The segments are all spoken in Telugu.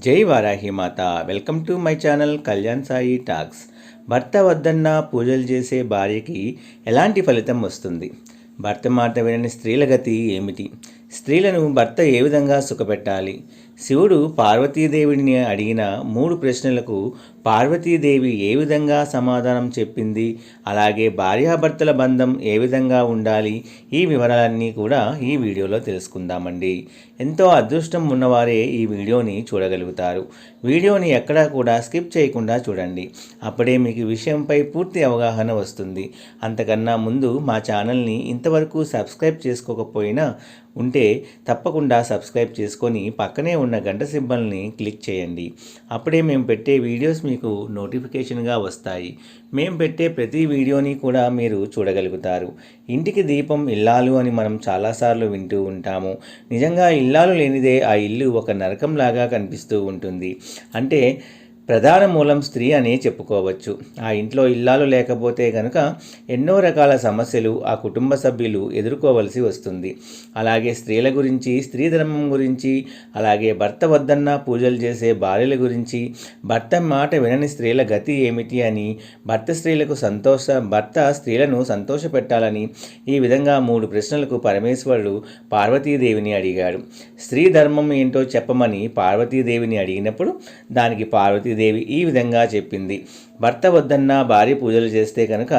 జై వారాహి మాత. Welcome to my channel Kalyan Sai talks. భర్త వద్దన్న పూజలు చేసే భార్యకి ఎలాంటి ఫలితం వస్తుంది? భర్త మాట వినని స్త్రీల గతి ఏమిటి? స్త్రీలను భర్త ఏ విధంగా సుఖపెట్టాలి? శివుడు పార్వతీదేవిని అడిగిన 3 ప్రశ్నలకు పార్వతీదేవి ఏ విధంగా సమాధానం చెప్పింది? అలాగే భార్యాభర్తల బంధం ఏ విధంగా ఉండాలి? ఈ వివరాలన్నీ కూడా ఈ వీడియోలో తెలుసుకుందామండి. ఎంతో అదృష్టం ఉన్నవారే ఈ వీడియోని చూడగలుగుతారు. వీడియోని ఎక్కడా కూడా స్కిప్ చేయకుండా చూడండి. అప్పుడే మీకు విషయంపై పూర్తి అవగాహన వస్తుంది. అంతకన్నా ముందు మా ఛానల్ని ఇంతవరకు సబ్స్క్రైబ్ చేసుకోకపోయినా ఉంటే తప్పకుండా సబ్స్క్రైబ్ చేసుకొని పక్కనే ఉన్న గంట సింబల్ని క్లిక్ చేయండి. అప్పుడే మేము పెట్టే వీడియోస్ మీకు నోటిఫికేషన్గా వస్తాయి. మేము పెట్టే ప్రతి వీడియోని కూడా మీరు చూడగలుగుతారు. ఇంటికి దీపం ఇల్లాలు అని మనం చాలాసార్లు వింటూ ఉంటాము. నిజంగా ఇల్లాలు లేనిదే ఆ ఇల్లు ఒక నరకంలాగా కనిపిస్తూ ఉంటుంది. అంటే ప్రధాన మూలం స్త్రీ అనే చెప్పుకోవచ్చు. ఆ ఇంట్లో ఇల్లాలు లేకపోతే కనుక ఎన్నో రకాల సమస్యలు ఆ కుటుంబ సభ్యులు ఎదుర్కోవలసి వస్తుంది. అలాగే స్త్రీల గురించి, స్త్రీ ధర్మం గురించి, అలాగే భర్త వద్దన్న పూజలు చేసే భార్యల గురించి, భర్త మాట వినని స్త్రీల గతి ఏమిటి అని, భర్త స్త్రీలను సంతోషపెట్టాలని ఈ విధంగా 3 ప్రశ్నలకు పరమేశ్వరుడు పార్వతీదేవిని అడిగాడు. స్త్రీ ధర్మం ఏంటో చెప్పమని పార్వతీదేవిని అడిగినప్పుడు దానికి పార్వతీదేవి ఈ విధంగా చెప్పింది. భర్త వద్దన్న భార్య పూజలు చేస్తే కనుక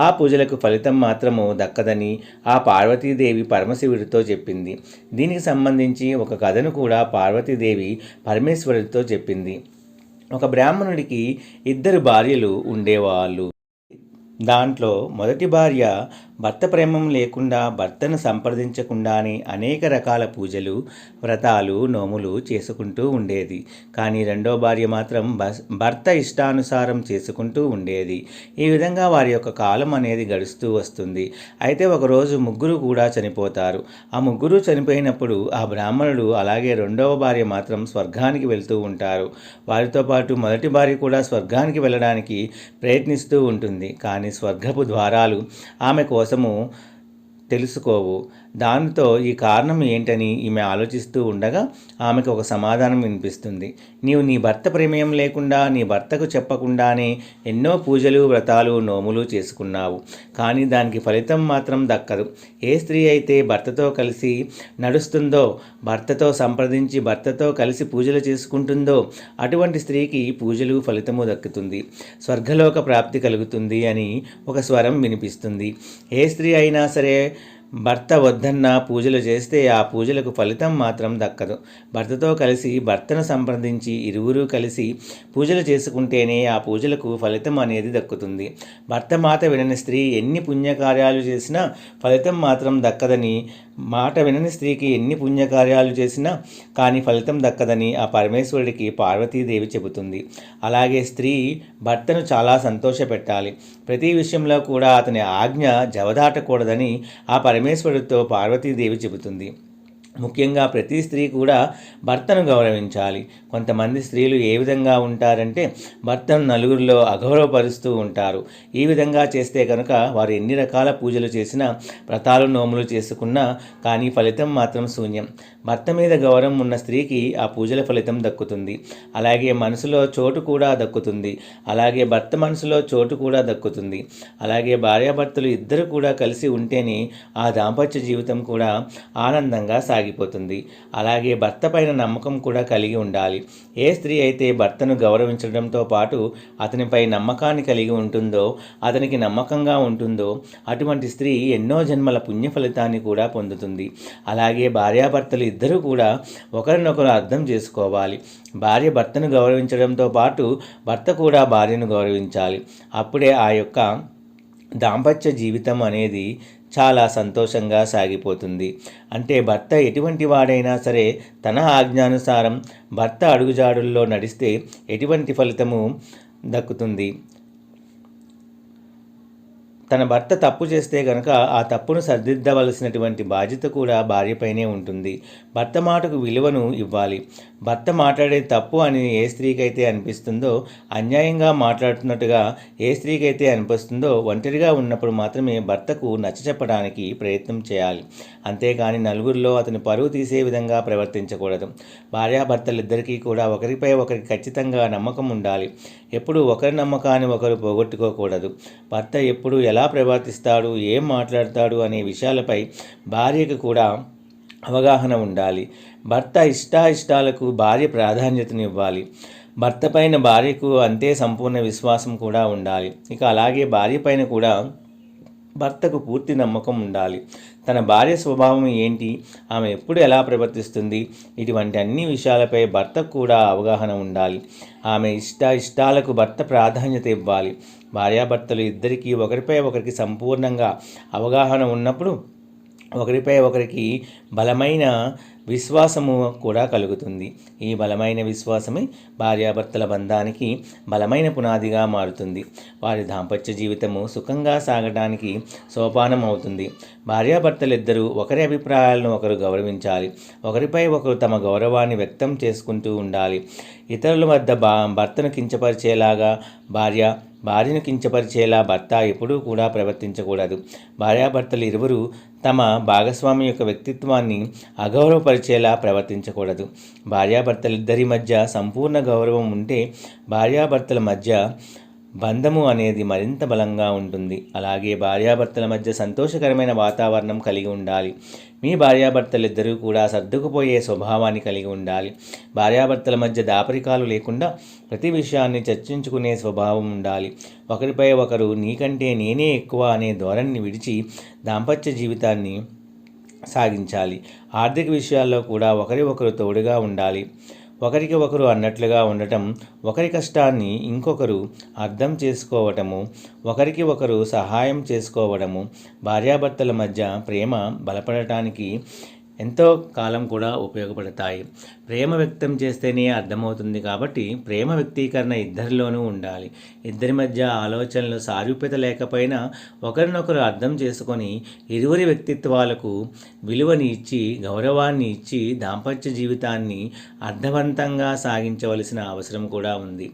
ఆ పూజలకు ఫలితం మాత్రము దక్కదని ఆ పార్వతీదేవి పరమశివుడితో చెప్పింది. దీనికి సంబంధించి ఒక కథను కూడా పార్వతీదేవి పరమేశ్వరుడితో చెప్పింది. ఒక బ్రాహ్మణుడికి 2 భార్యలు ఉండేవాళ్ళు. దాంట్లో మొదటి భార్య భర్త ప్రేమం లేకుండా, భర్తను సంప్రదించకుండానే అనేక రకాల పూజలు, వ్రతాలు, నోములు చేసుకుంటూ ఉండేది. కానీ రెండో భార్య మాత్రం భర్త ఇష్టానుసారం చేసుకుంటూ ఉండేది. ఈ విధంగా వారి యొక్క కాలం అనేది గడుస్తూ వస్తుంది. అయితే ఒకరోజు ముగ్గురు కూడా చనిపోతారు. ఆ ముగ్గురు చనిపోయినప్పుడు ఆ బ్రాహ్మణుడు అలాగే రెండవ భార్య మాత్రం స్వర్గానికి వెళ్తూ ఉంటారు. వారితో పాటు మొదటి భార్య కూడా స్వర్గానికి వెళ్ళడానికి ప్రయత్నిస్తూ ఉంటుంది. కానీ స్వర్గపు ద్వారాలు ఆమె కోసము తెలుసుకోవు. దానితో ఈ కారణం ఏంటని ఈమె ఆలోచిస్తూ ఉండగా ఆమెకు ఒక సమాధానం వినిపిస్తుంది. నీవు నీ భర్త ప్రమేయం లేకుండా, నీ భర్తకు చెప్పకుండానే ఎన్నో పూజలు, వ్రతాలు, నోములు చేసుకున్నావు. కానీ దానికి ఫలితం మాత్రం దక్కదు. ఏ స్త్రీ అయితే భర్తతో కలిసి నడుస్తుందో, భర్తతో సంప్రదించి భర్తతో కలిసి పూజలు చేసుకుంటుందో అటువంటి స్త్రీకి పూజలు ఫలితము దక్కుతుంది, స్వర్గలోక ప్రాప్తి కలుగుతుంది అని ఒక స్వరం వినిపిస్తుంది. ఏ స్త్రీ అయినా సరే భర్త వద్దన్న పూజలు చేస్తే ఆ పూజలకు ఫలితం మాత్రం దక్కదు. భర్తతో కలిసి, భర్తను సంప్రదించి ఇరువురు కలిసి పూజలు చేసుకుంటేనే ఆ పూజలకు ఫలితం అనేది దక్కుతుంది. భర్త మాట వినని స్త్రీ ఎన్ని పుణ్యకార్యాలు చేసినా ఫలితం మాత్రం దక్కదని, మాట వినని స్త్రీకి ఎన్ని పుణ్యకార్యాలు చేసినా కానీ ఫలితం దక్కదని ఆ పరమేశ్వరుడికి పార్వతీదేవి చెబుతుంది. అలాగే స్త్రీ భర్తను చాలా సంతోషపెట్టాలి. ప్రతి విషయంలో కూడా అతని ఆజ్ఞ జవదాటకూడదని ఆ పరమేశ్వరుడితో పార్వతీదేవి చెబుతుంది. ముఖ్యంగా ప్రతి స్త్రీ కూడా భర్తను గౌరవించాలి. కొంతమంది స్త్రీలు ఏ విధంగా ఉంటారంటే భర్తను నలుగురిలో అగౌరవపరుస్తూ ఉంటారు. ఈ విధంగా చేస్తే కనుక వారు ఎన్ని రకాల పూజలు చేసినా, వ్రతాలు, నోములు చేసుకున్నా కానీ ఫలితం మాత్రం శూన్యం. భర్త మీద గౌరవం ఉన్న స్త్రీకి ఆ పూజల ఫలితం దక్కుతుంది. అలాగే మనసులో చోటు కూడా దక్కుతుంది. అలాగే భర్త మనసులో చోటు కూడా దక్కుతుంది. అలాగే భార్యాభర్తలు ఇద్దరు కూడా కలిసి ఉంటేనే ఆ దాంపత్య జీవితం కూడా ఆనందంగా సాగిపోతుంది. అలాగే భర్త పైన నమ్మకం కూడా కలిగి ఉండాలి. ఏ స్త్రీ అయితే భర్తను గౌరవించడంతో పాటు అతనిపై నమ్మకాన్ని కలిగి ఉంటుందో, అతనికి నమ్మకంగా ఉంటుందో అటువంటి స్త్రీ ఎన్నో జన్మల పుణ్య ఫలితాన్ని కూడా పొందుతుంది. అలాగే భార్యాభర్తలు ఇద్దరూ కూడా ఒకరినొకరు అర్థం చేసుకోవాలి. భార్య భర్తను గౌరవించడంతో పాటు భర్త కూడా భార్యను గౌరవించాలి. అప్పుడే ఆ యొక్క దాంపత్య జీవితం అనేది చాలా సంతోషంగా సాగిపోతుంది. అంటే భర్త ఎటువంటి వాడైనా సరే తన ఆజ్ఞానుసారం భర్త అడుగుజాడుల్లో నడిస్తే ఎటువంటి ఫలితము దక్కుతుంది. తన భర్త తప్పు చేస్తే కనుక ఆ తప్పును సరిదిద్దవలసినటువంటి బాధ్యత కూడా భార్యపైనే ఉంటుంది. భర్త మాటకు విలువను ఇవ్వాలి. భర్త మాట్లాడేది తప్పు అని ఏ స్త్రీకైతే అనిపిస్తుందో, అన్యాయంగా మాట్లాడుతున్నట్టుగా ఏ స్త్రీకైతే అనిపిస్తుందో, ఒంటరిగా ఉన్నప్పుడు మాత్రమే భర్తకు నచ్చచెప్పడానికి ప్రయత్నం చేయాలి. అంతేకాని నలుగురిలో అతని పరువు తీసే విధంగా ప్రవర్తించకూడదు. భార్యాభర్తలిద్దరికీ కూడా ఒకరిపై ఒకరికి ఖచ్చితంగా నమ్మకం ఉండాలి. ఎప్పుడు ఒకరి నమ్మకాన్ని ఒకరు పోగొట్టుకోకూడదు. భర్త ఎప్పుడు ఎలా ప్రవర్తిస్తాడు, ఏం మాట్లాడతాడు అనే విషయాలపై భార్యకు కూడా అవగాహన ఉండాలి. భర్త ఇష్టాయిష్టాలకు భార్య ప్రాధాన్యతను ఇవ్వాలి. భర్త పైన భార్యకు అంతే సంపూర్ణ విశ్వాసం కూడా ఉండాలి. ఇక అలాగే భార్య పైన కూడా భర్తకు పూర్తి నమ్మకం ఉండాలి. తన భార్య స్వభావం ఏంటి, ఆమె ఎప్పుడు ఎలా ప్రవర్తిస్తుంది, ఇటువంటి అన్ని విషయాలపై భర్తకు కూడా అవగాహన ఉండాలి. ఆమె ఇష్టాలకు భర్త ప్రాధాన్యత ఇవ్వాలి. భార్యాభర్తలు ఇద్దరికీ ఒకరిపై ఒకరికి సంపూర్ణంగా అవగాహన ఉన్నప్పుడు ఒకరిపై ఒకరికి బలమైన విశ్వాసము కూడా కలుగుతుంది. ఈ బలమైన విశ్వాసమే భార్యాభర్తల బంధానికి బలమైన పునాదిగా మారుతుంది. వారి దాంపత్య జీవితము సుఖంగా సాగడానికి సోపానం అవుతుంది. భార్యాభర్తలిద్దరూ ఒకరి అభిప్రాయాలను ఒకరు గౌరవించాలి. ఒకరిపై ఒకరు తమ గౌరవాన్ని వ్యక్తం చేసుకుంటూ ఉండాలి. ఇతరుల వద్ద భర్తను కించపరిచేలాగా భార్యను కించపరిచేలా భర్త ఎప్పుడూ కూడా ప్రవర్తించకూడదు. భార్యాభర్తలు ఇరువురు తమ భాగస్వామి యొక్క వ్యక్తిత్వాన్ని అగౌరవపరిచేలా ప్రవర్తించకూడదు. భార్యాభర్తలిద్దరి మధ్య సంపూర్ణ గౌరవం ఉంటే భార్యాభర్తల మధ్య బంధము అనేది మరింత బలంగా ఉంటుంది. అలాగే భార్యాభర్తల మధ్య సంతోషకరమైన వాతావరణం కలిగి ఉండాలి. మీ భార్యాభర్తలిద్దరూ కూడా సర్దుకుపోయే స్వభావాన్ని కలిగి ఉండాలి. భార్యాభర్తల మధ్య దాపరికాలు లేకుండా ప్రతి విషయాన్ని చర్చించుకునే స్వభావం ఉండాలి. ఒకరిపై ఒకరు నీకంటే నేనే ఎక్కువ అనే ధోరణిని విడిచి దాంపత్య జీవితాన్ని సాగించాలి. ఆర్థిక విషయాల్లో కూడా ఒకరి ఒకరు తోడుగా ఉండాలి. ఒకరికి ఒకరు అన్నట్లుగా ఉండటం, ఒకరి కష్టాన్ని ఇంకొకరు అర్థం చేసుకోవటము, ఒకరికి ఒకరు సహాయం చేసుకోవడము భార్యాభర్తల మధ్య ప్రేమ బలపడటానికి ఎంతో కాలం కూడా ఉపయోగపడతాయి. ప్రేమ వ్యక్తం చేస్తేనే అర్థమవుతుంది కాబట్టి ప్రేమ వ్యక్తీకరణ ఇద్దరిలోనూ ఉండాలి. ఇద్దరి మధ్య ఆలోచనలు సారూప్యత లేకపోయినా ఒకరినొకరు అర్థం చేసుకొని ఇరువురి వ్యక్తిత్వాలకు విలువని ఇచ్చి గౌరవాన్ని ఇచ్చి దాంపత్య జీవితాన్ని అర్థవంతంగా సాగించవలసిన అవసరం కూడా ఉంది.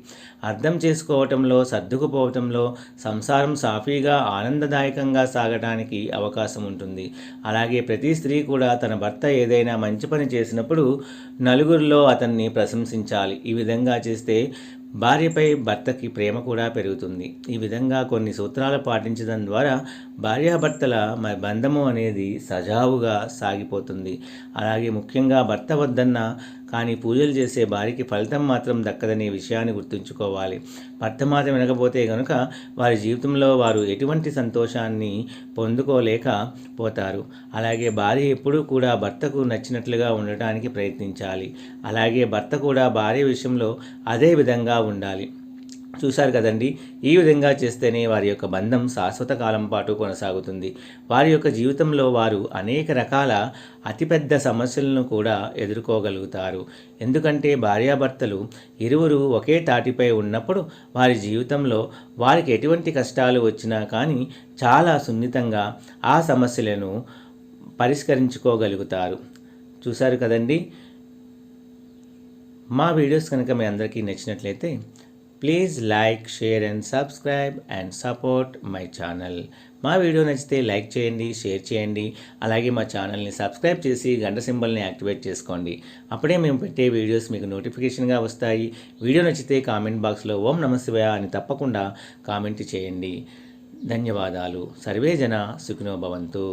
అర్థం చేసుకోవటంలో, సర్దుకుపోవటంలో సంసారం సాఫీగా ఆనందదాయకంగా సాగటానికి అవకాశం ఉంటుంది. అలాగే ప్రతి స్త్రీ కూడా తన భర్త ఏదైనా మంచి పని చేసినప్పుడు నలుగురిలో అతన్ని ప్రశంసించాలి. ఈ విధంగా చేస్తే భార్యపై భర్తకి ప్రేమ కూడా పెరుగుతుంది. ఈ విధంగా కొన్ని సూత్రాలు పాటించడం ద్వారా భార్యాభర్తల బంధము అనేది సజావుగా సాగిపోతుంది. అలాగే ముఖ్యంగా భర్త వద్దన్న కానీ పూజలు చేసే భార్యకి ఫలితం మాత్రం దక్కదనే విషయాన్ని గుర్తుంచుకోవాలి. భర్త మాట వినకపోతే కనుక వారి జీవితంలో వారు ఎటువంటి సంతోషాన్ని పొందుకోలేక పోతారు. అలాగే భార్య ఎప్పుడూ కూడా భర్తకు నచ్చినట్లుగా ఉండటానికి ప్రయత్నించాలి. అలాగే భర్త కూడా భార్య విషయంలో అదే విధంగా ఉండాలి. చూశారు కదండి, ఈ విధంగా చేస్తేనే వారి యొక్క బంధం శాశ్వత కాలం పాటు కొనసాగుతుంది. వారి యొక్క జీవితంలో వారు అనేక రకాల అతిపెద్ద సమస్యలను కూడా ఎదుర్కోగలుగుతారు. ఎందుకంటే భార్యాభర్తలు ఇరువురు ఒకే తాటిపై ఉన్నప్పుడు వారి జీవితంలో వారికి ఎటువంటి కష్టాలు వచ్చినా కానీ చాలా సున్నితంగా ఆ సమస్యలను పరిష్కరించుకోగలుగుతారు. చూశారు కదండి. మా వీడియోస్ కనుక మీ అందరికీ నచ్చినట్లయితే please like, share and subscribe and support my channel. మా వీడియో నచ్చితే లైక్ చేయండి, షేర్ చేయండి. అలాగే మా ఛానల్ని సబ్స్క్రైబ్ చేసి గంట సింబల్ని యాక్టివేట్ చేసుకోండి. అప్పుడే మేము పెట్టే వీడియోస్ మీకు నోటిఫికేషన్గా వస్తాయి. వీడియో నచ్చితే కామెంట్ బాక్స్లో ఓం నమః శివాయ అని తప్పకుండా కామెంట్ చేయండి. ధన్యవాదాలు. సర్వే జన సుఖినో భవంతు.